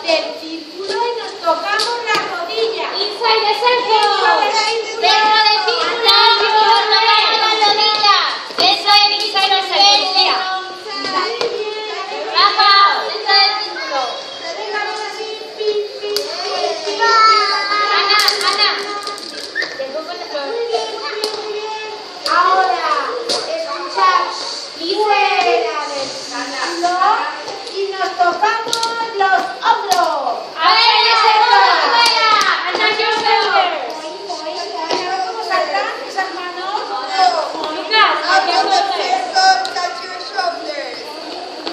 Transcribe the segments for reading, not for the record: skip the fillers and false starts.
del círculo y nos tocamos la rodilla. Inside the circle. Dentro del círculo y nos tocamos la rodilla. Eso es inside the circle. Rafa, dentro del círculo. Ana. Ahora, escuchad fuera del círculo y nos tocamos los hombros. A ver, fuera. Ana, yo ¿Cómo saltan esas manos? Out of the circle, touch your shoulders.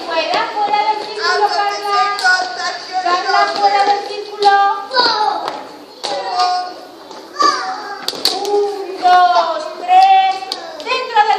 Fuera del Out círculo, of the Carla. circle, touch your Carla, fuera shoulders.